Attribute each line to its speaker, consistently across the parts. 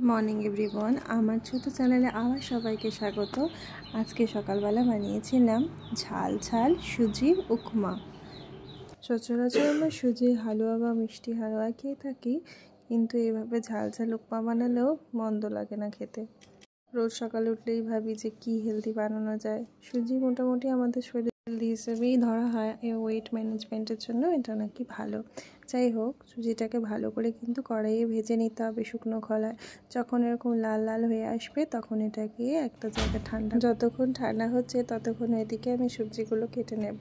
Speaker 1: Morning everyone, আমার ছোট চ্যানেলে আবার সবাইকে স্বাগত। আজকে সকালবেলা বানিয়েছিলাম ঝাল ঝাল সুজির উপমা। সচরাচর আমরা সুজির হালুয়া বা মিষ্টি হালুয়া খেয়ে থাকি, কিন্তু এভাবে ঝাল ঝাল উপমা বানালেও মন্দ লাগে না খেতে। রোজ সকালে উঠলেই ভাবি যে কি হেলদি বানানো যায়। সুজি মোটামুটি আমাদের শরীরে হেলদি হিসেবেই ধরা হয়, ওয়েট ম্যানেজমেন্টের জন্য এটা নাকি ভালো। যাই হোক, সুজিটাকে ভালো করে কিন্তু কড়াইয়ে ভেজে নিতে হবে শুকনো খোলায়। যখন এরকম লাল লাল হয়ে আসবে তখন এটাকে একটা জায়গায় যতক্ষণ ঠান্ডা হচ্ছে ততক্ষণ এদিকে আমি সবজিগুলো কেটে নেব।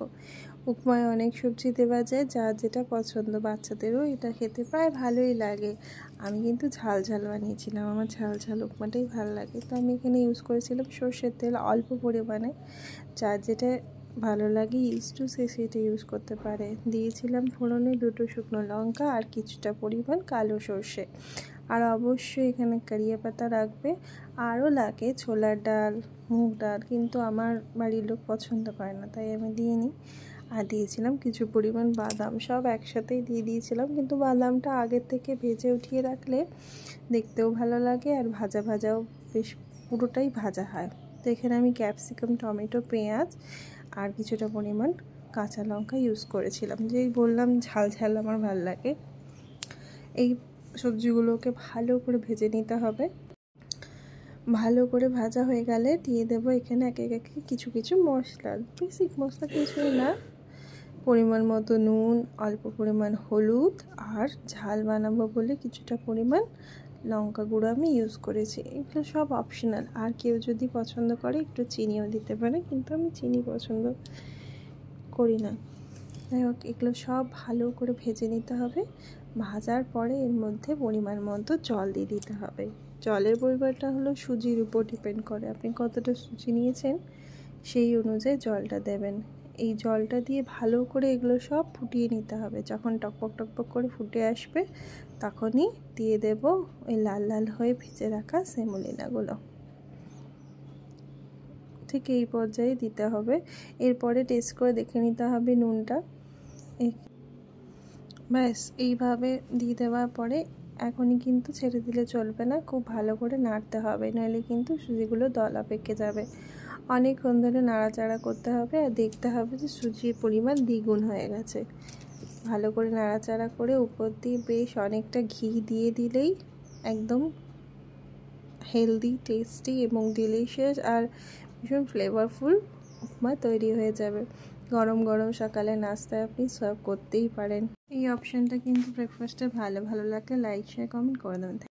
Speaker 1: উপমায় অনেক সবজি দেওয়া যায়, যার যেটা পছন্দ। বাচ্চাদেরও এটা খেতে প্রায় ভালোই লাগে। আমি কিন্তু ঝাল ঝাল বানিয়েছিলাম, আমার ঝাল ঝাল উপমাটাই ভালো লাগে। তো আমি এখানে ইউজ করেছিলাম সর্ষের তেল অল্প পরিমাণে, যার যেটা ভালো লাগে সে সেটা ইউজ করতে পারে। দিয়েছিলাম ফোড়নে 2টো শুকনো লঙ্কা আর কিছুটা পরিমাণ কালো সর্ষে, আর অবশ্যই এখানে কারিয়া পাতা রাখবে। আরও লাগে ছোলার ডাল, মুগ ডাল, কিন্তু আমার বাড়ির লোক পছন্দ করে না, তাই আমি দিইনি। আর দিয়েছিলাম কিছু পরিমাণ বাদাম, সব একসাথেই দিয়ে দিয়েছিলাম। কিন্তু বাদামটা আগের থেকে ভেজে উঠিয়ে রাখলে দেখতেও ভালো লাগে, আর ভাজা ভাজাও বেশ পুরোটাই ভাজা হয়। তো এখানে আমি ক্যাপসিকাম, টমেটো, পেঁয়াজ আর কিছুটা পরিমাণ কাঁচা লঙ্কা ইউজ করেছিলাম। যেই বললাম ঝাল ঝাল আমার ভালো লাগে। এই সবজিগুলোকে ভালো করে ভেজে নিতে হবে। ভালো করে ভাজা হয়ে গেলে দিয়ে দেবো এখানে একে একে কিছু কিছু মশলা। বেসিক মশলা কিছুই না, পরিমাণ মতো নুন, অল্প পরিমাণ হলুদ, আর ঝাল বানাবো বলে কিছুটা পরিমাণ লঙ্কা গুঁড়ো আমি ইউজ করেছি। এগুলো সব অপশনাল, আর কেউ যদি পছন্দ করে একটু চিনিও দিতে পারে, কিন্তু আমি চিনি পছন্দ করি না। যাই হোক, এগুলো সব ভালো করে ভেজে নিতে হবে। ভাজার পরে এর মধ্যে পরিমাণ মতো জল দিয়ে দিতে হবে। জলের পরিমাণটা হলো সুজির উপর ডিপেন্ড করে, আপনি কতটা সুজি নিয়েছেন সেই অনুযায়ী জলটা দেবেন। এই জলটা দিয়ে ভালো করে এগুলো সব ফুটিয়ে নিতে হবে। যখন টকপক টকপক করে ফুটে আসবে তখনই দিয়ে দেব ওই লাল লাল হয়ে ভেজে রাখা সেমোলিনাগুলো। ঠিক এই পর্যায়ে দিতে হবে। এরপরে টেস্ট করে দেখে নিতে হবে নুনটা। ব্যাস এইভাবে দিয়ে দেওয়ার পরে এখনই কিন্তু ছেড়ে দিলে চলবে না, খুব ভালো করে নাড়তে হবে, নইলে কিন্তু সুজিগুলো দলা পেকে যাবে। অনেকক্ষণ ধরে নাড়াচাড়া করতে হবে, আর দেখতে হবে যে সুজির পরিমাণ দ্বিগুণ হয়ে গেছে। ভালো করে নাড়াচাড়া করে উপর দিয়ে বেশ অনেকটা ঘি দিয়ে দিলেই একদম হেলদি, টেস্টি এবং ডিলিশিয়াস আর ভীষণ ফ্লেভারফুল উপমা তৈরি হয়ে যাবে। গরম গরম সকালে নাস্তায় আপনি সার্ভ করতেই পারেন। এই অপশানটা কিন্তু ব্রেকফাস্টে ভালো লাগলে লাইক, শেয়ার, কমেন্ট করে দেবেন।